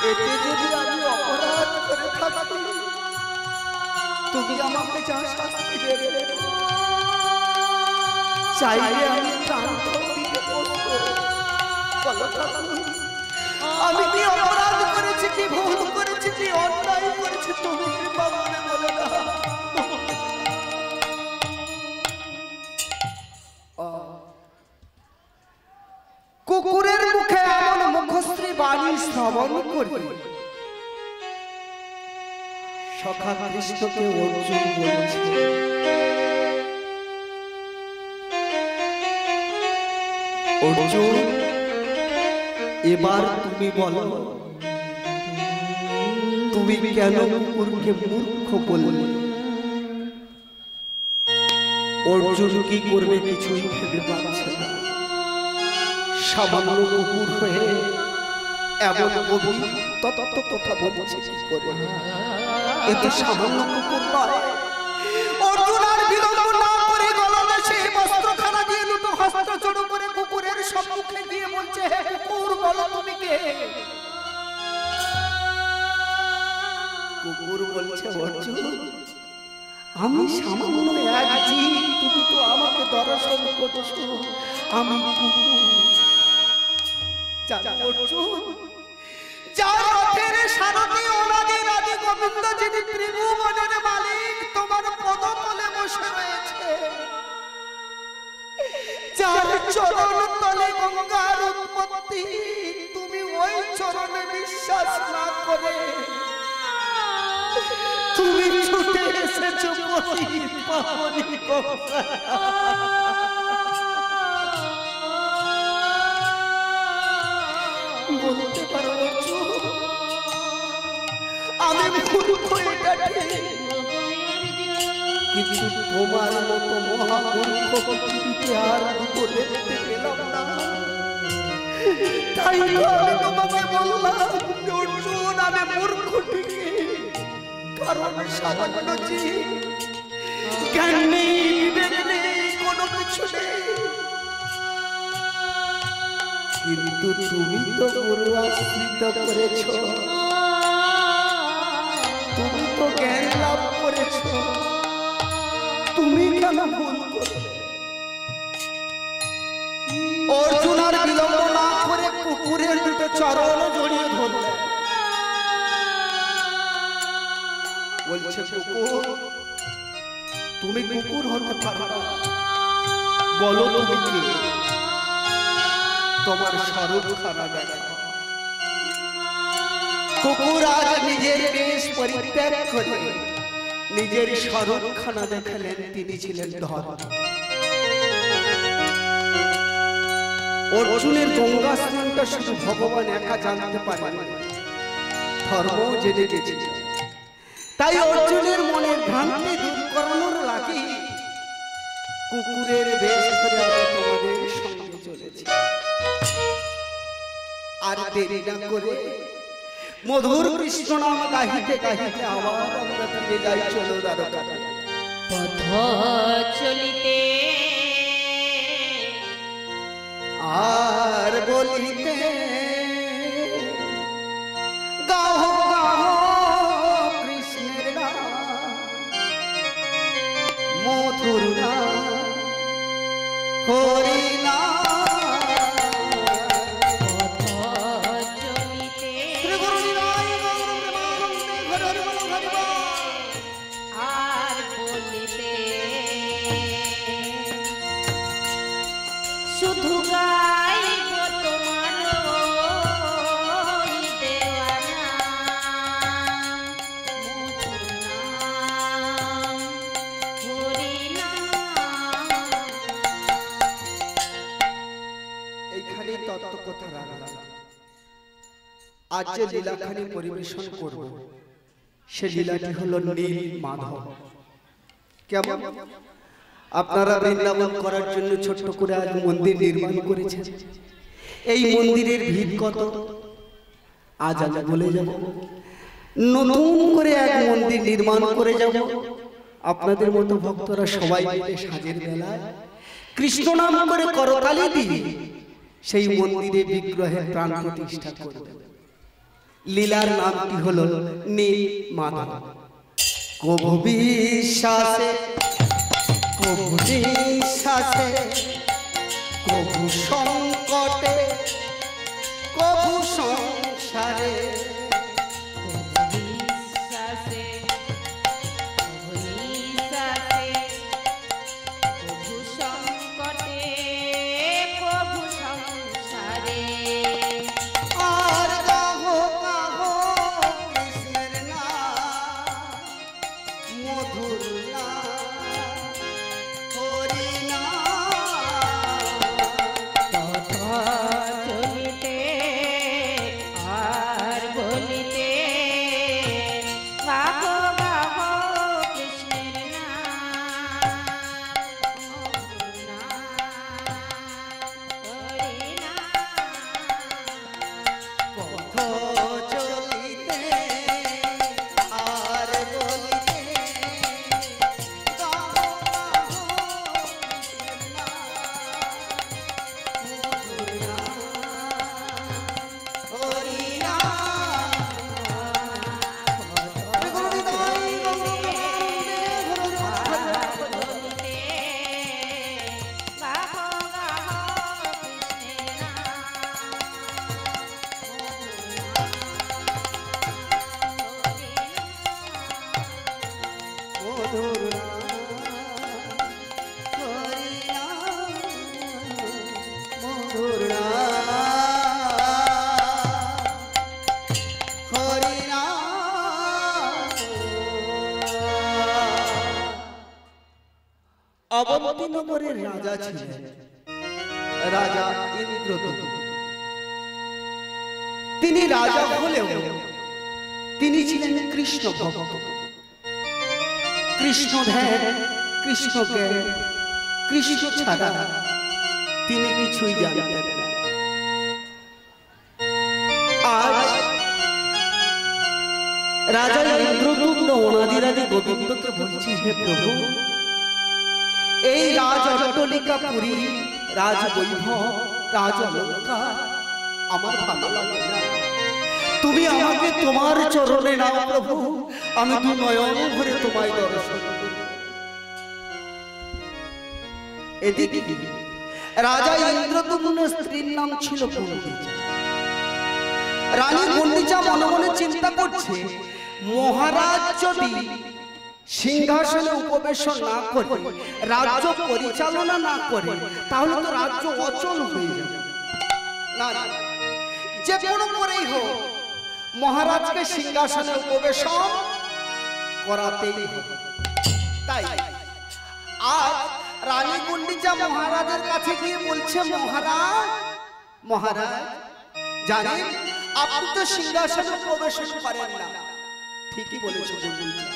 এতে যদি আমি অপরাধ করে থাকি তুমি আমাকে যা শাস্তি দেবে চাইলে আমি প্রাণ দিতে বলবো। আমি কি অপরাধ করেছি, কি ভুল করেছি, কি অন্যায় করেছি তুমি বাবারে বলে না। কুকুরের মুখে এমন মুখশ্রী বাণী শ্রবণ করি সখা কৃষ্ণকে অর্জুন বলছে, অর্জুন এবার তুমি বলো তুমি কেন কুকুরকে মূর্খ বললে? অর্জুন কি করবে কিছুই ভেবে পাচ্ছে না। সামান্য কুকুর হয়ে এমন গভীর তত্ত্ব কথা বলছে কি করে? এতে সামান্য কুকুর নয়। অর্জুন আর বিলম্ব না করে গলাতে সেই বস্ত্রখানা দিয়ে দুটো হস্ত জড়ো করে কুকুরের সম্মুখে দিয়ে বলছে, হে কুকুর বলো তুমি কে? কুকুর বলছে, অর্জুন আমি সামান্য এক জীব, তুমি তো আমাকে দর্শন করছো, আমি কুকুর। অর্জুন যার রথের সারথি অনাদি রাধি গোবিন্দ যিনি ত্রিভুবনের মালিক তোমার পদতলে বসে রয়েছে, যার চরণ তলে গঙ্গার উৎপত্তি, তুমি ওই চরণে বিশ্বাস না করে তুমি ছুটে এসেছো পাবনি গঙ্গা। বলতে পারো আমি মূর্খ, এটা কিন্তু তোমার মতো মহামূর্খ পৃথিবীতে আর দুটো দেখতে পেলাম না। তাই আমি তোমাকে বললাম অর্জুন আমি মূর্খ ঠিকই, কারণ সামান্য জীব, জ্ঞান নেই, বিবেক নেই, কোনো কিছু নেই। কিন্তু তুমি তো গুরু আশ্রিত করেছ, তুমি তো জ্ঞান লাভ করেছ, তুমি কেন ভুল করলে? অর্জুন আর বিলম্ব না করে কুকুরের দুটো চরণ জড়িয়ে ধরলে বলছে, কুকুর তুমি কুকুর হতে পারো না, বলো তুমি কি? তোমার স্বরূপ খানা দেখা। কুকুর আজ নিজের বেশ পরিত্যাগ করে নিজের স্বরূপ খানা দেখালেন, তিনি ছিলেন ধর্ম। অর্জুনের গঙ্গা স্নানটা শুধু ভগবান একা জানতে পারেন, ধর্ম জেনে গেছে। তাই অর্জুনের মনের ভ্রান্তি দূর করানোর লাগি কুকুরের বেশ ধরে তোমাদের সঙ্গে চলেছে। আর দেরি না করে মধুর কৃষ্ণ নাম গাহিতে গাহিতে আবার আমরা ফিরে যাই চলো দ্বারকাতে। পথ চলিতে আর বলিতে গাহ গাহ কৃষ্ণের নাম, মধুর নাম হরি নাম। আজ যে লীলাখানি পরিবেশন করব সে লীলাটি হলো নীল মাধব। কেমন আপনারা বৃন্দাবন করার জন্য ছোট্ট করে আজ মন্দির নির্মাণ করেছেন। এই মন্দিরের ভিত কত আজ আমি বলে যাব। নতুন করে এক মন্দির নির্মাণ করে যাব। আপনাদের মতো ভক্তরা সবাই মিলে সাজের বেলায় কৃষ্ণ নাম করে করতালি দিয়ে সেই মন্দিরে বিগ্রহের প্রাণ প্রতিষ্ঠা করবেন। লীলার নামটি হলো নীল মাধব। কবু বিশ্বাসে কবু নিঃশ্বাসে কবু সংকটে কবু সংসারে বিশ্বাসে প্রভু নিঃশ্বাসে প্রভু সংকটে প্রভু সংসারে আর গাহো গাহো কৃষ্ণের নাম, মধুর নাম, হরি নাম। তথা চলিতে আর বলিতে গাহো গাহো কৃষ্ণের নাম, মধুর নাম, হরি নাম। পথ চলিতে আর বলিতে গাহো গাহো কৃষ্ণের নাম, মধুর নাম, হরি অবন্তী নগরের রাজা ছিলেন রাজা ইন্দ্রদূত। তিনি রাজা হলেও তিনি ছিলেন কৃষ্ণ ভক্ত। কৃষ্ণ ধ্যান, কৃষ্ণ জ্ঞান, কৃষ্ণ ছাড়া তিনি কিছুই জানতেন না। আজ রাজা ইন্দ্রদূত অনাদিরাদি গোবিন্দকে বলছি, হে প্রভু, এই রাজ অট্টালিকা পুরী, রাজ বৈভব, রাজ অলঙ্কার আমার ভালো লাগে না। তুমি আমাকে তোমার চরণে নাও প্রভু, আমি দু নয়ন ভরে তোমায় দর্শন করব। এদিকে রাজা ইন্দ্রদূম্নের স্ত্রীর নাম ছিল গুন্ডিচা। রানী গুন্ডিচা মনে মনে চিন্তা করছে, মহারাজ যদি সিংহাসনে উপবেশন না করে, রাজ্য পরিচালনা না করে, তাহলে তো রাজ্য অচল হয়ে যাবে। না, যে কোনো করেই হোক মহারাজকে সিংহাসনে উপবেশন করাতেই হবে। তাই আজ রানী গুন্ডিচা মহারাজের কাছে গিয়ে বলছে, মহারাজ, মহারাজ জানেন আপনি তো সিংহাসনে উপবেশন করেন না। ঠিকই বলেছো গুন্ডিচা,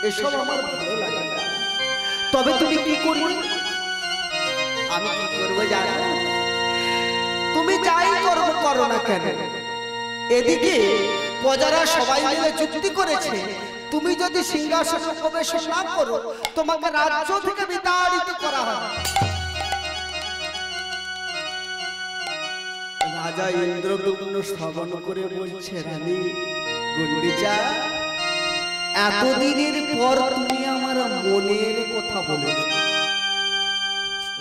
এসব আমার ভালো লাগে না। তবে তুমি কি করবে? আমি কি করবো জানো? তুমি যাই করো করো না কেন, এদিকে প্রজারা সবাই মিলে চুক্তি করেছে, তুমি যদি সিংহাসনে উপবেশন না করো তোমাকে রাজ্য থেকে বিতাড়িত করা হবে। রাজা ইন্দ্রদূম্ন শ্রবণ করে বলছে, রানী গুন্ডিচা, এতদিনের পর তুমি আমার মনের কথা বলেছ।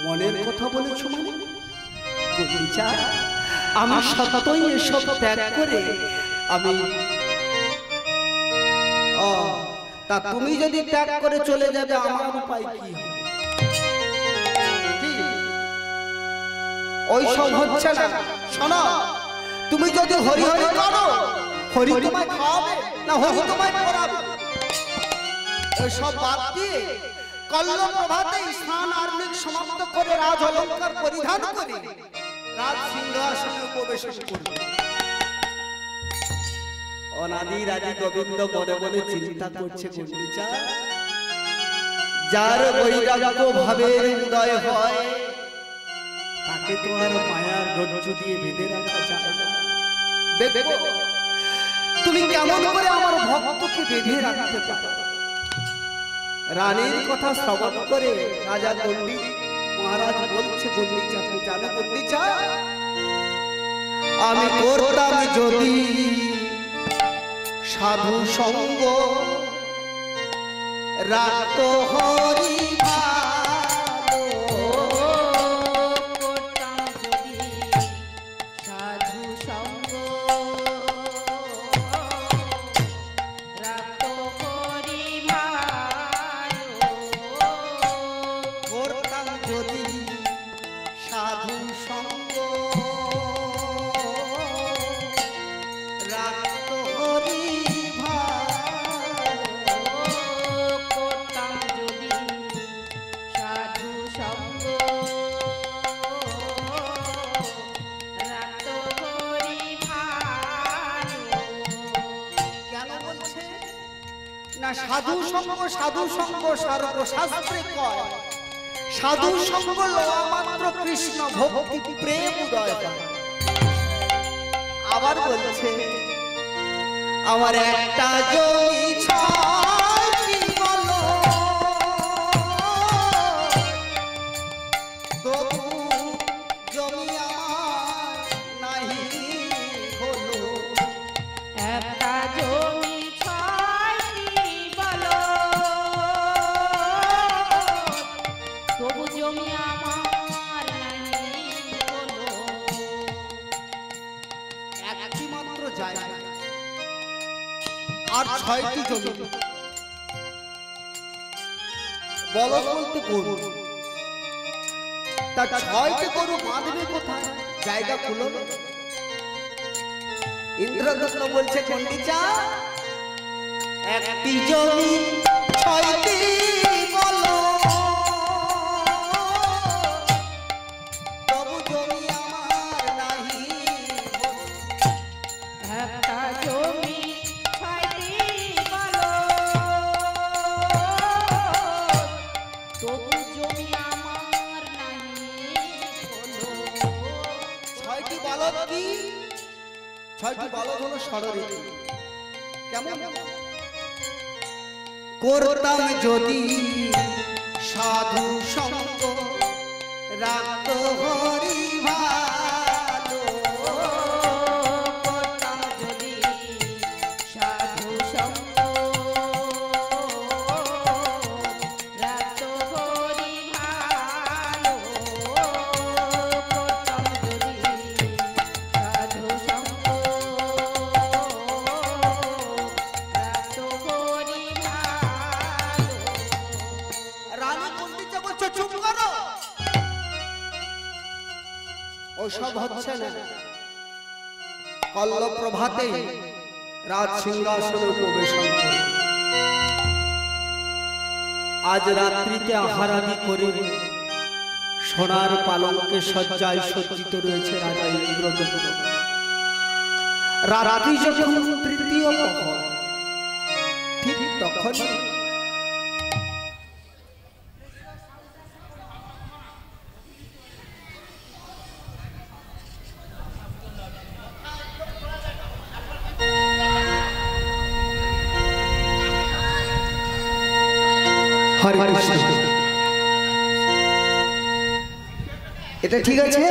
মনের কথা বলেছ মানে? গুন্ডিচা, আমি সত্যই এসব ত্যাগ করে আমি তা তুমি যদি ত্যাগ করে চলে যাবে আমার উপায় কি হবে? ওই সব হচ্ছে না। শোনো, তুমি যদি হরি হরি করো, হরি তোমায় খাওয়াবে না হরি তোমায় পড়াবে? সব বাদ দিয়ে কল্ল প্রভাতে স্নান আর্মিক সমাপ্ত করে রাজ অলঙ্কার পরিধান করে রাজ সিংহাসনে উপবেশন করবে। অনাদিরাদি গোবিন্দ মনে মনে চিন্তা করছে, গুন্ডিচা, যার বৈরাগ্য ভাবের উদয় হয় তাকে তো আর মায়ার রজ্জু দিয়ে বেঁধে রাখা যায় না। দেখো তুমি কেমন করে আমার ভক্তকে বেঁধে রাখতে পারো। রানীর কথা শ্রবণ করে রাজা গুন্ডিচা মহারাজ বলছে, গুন্ডিচা, জানো গুন্ডিচা, আমি করতাম যদি সাধু সঙ্গ রাত হরি ভালো করতাম যদি সাধু সঙ্গ রাত করি ভালো করতাম যদি সাধু সঙ্গ রাত হরি ভালো করতাম যদি সাধু সঙ্গ রাত করি ভালো কেন বলছে না সাধু সঙ্গ সর্বশাস্ত্রে কয় সাধু সঙ্গ লওয়া মাত্র কৃষ্ণ ভক্তি প্রেম উদয় হয়। আবার বলছে আমার একটা জমি ছয়টি বলো তবু জমি আমার নাহি হলো একটা জমি ছয়টি বলো তবু জমি আমার নাই হলো একটি মাত্র জায়গা আর 6টি জমি বলদ বলতে গরু তা 6টি গরু বাঁধবে কোথায় জায়গা খুলো ইন্দ্রদত্ত বলছে পণ্ডিতা একটি জমি 6টি বলো তবু জমি আমার নাহি হলো। একটা জমি ছয়টি বলো তবু জমি আমার নাই হলো 6টি বলদ কি 6টি বলদ হলো ষড়ঋতু কেমন করতাম যদি সাধু সঙ্গ রাত হরি ভালো করতাম যদি সাধু সঙ্গ রাত করি ভালো করতাম যদি সাধু সঙ্গ রাত করি ভালো রানী পণ্ডিত বলছে চুপ করো ওসব হচ্ছে না কল্ল প্রভাতে রাজ সিংহাসনে উপবেশন করে আজ রাত্রিতে আহারাদি করে সোনার পালঙ্কে সজ্জায় সজ্জিত রয়েছে রাজা ইন্দ্রদত্ত রাত্রি যখন তৃতীয় প্রহর ঠিক তখন হরে কৃষ্ণ এটা ঠিক আছে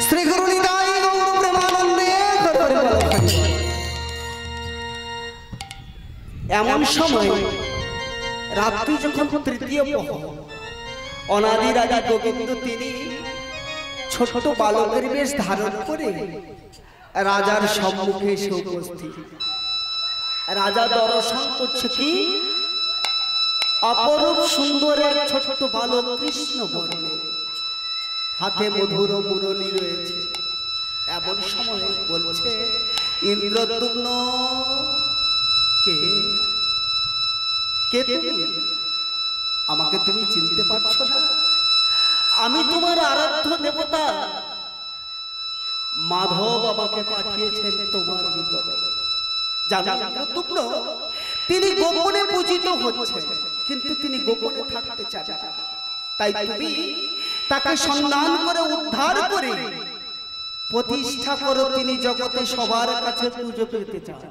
শ্রী গুরু নিতাই গৌর প্রেমানন্দে হরে বল হরি। এমন সময় রাত্রি যখন তৃতীয় প্রহর অনাদি রাজা গোবিন্দ তিনি ছোট বালকের বেশ ধারণ করে রাজার সম্মুখে এসে উপস্থিত রাজা দর্শন করছে কি অপরূপ সুন্দর এক ছোট বালক কৃষ্ণ বর্ণের হাতে মধুর মুরলী রয়েছে এমন সময় বলছে ইন্দ্রদ্যুম্ন কে কে তুমি আমাকে তুমি চিনতে পারছো না আমি তোমার আরাধ্য দেবতা মাধব আমাকে পাঠিয়েছেন তোমার নিকটে ইন্দ্রদ্যুম্ন তিনি গোপনে পূজিত হচ্ছেন কিন্তু তিনি গোপনে থাকতে চান তাই তুমি তাকে সন্ধান করে উদ্ধার করে প্রতিষ্ঠা করো তিনি জগতে সবার কাছে পুজো পেতে চান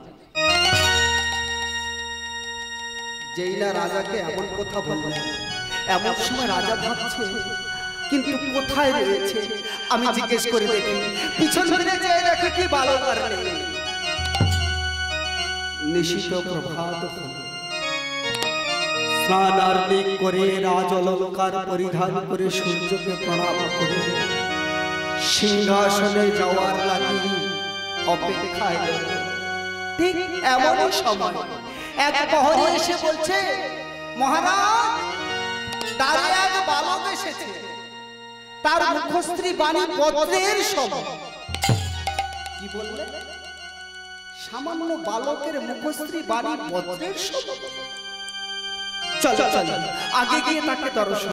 যেই না রাজাকে এমন কথা বললেন এমন সময় রাজা ভাবছে কিন্তু কোথায় রয়েছে আমি জিজ্ঞেস করে দেখি, পিছন ফিরে যেয়ে দেখি কি বালক আর নেই। নিশিত প্রভাত হল, স্নানার্ঘ্য করে রাজ অলঙ্কার পরিধান করে সূর্যকে প্রণাম করে সিংহাসনে যাওয়ার লাগি অপেক্ষায় রইল। ঠিক এমনই সময় এক প্রহরী এসে বলছে, মহারাজ, দ্বারে এক বালক এসেছে, তার মুখশ্রী বাণী পত্রের সম। কি বললে? সামান্য বালকের মুখশ্রী বাণী পত্রের সম। চল চল, আগে গিয়ে তাকে দর্শন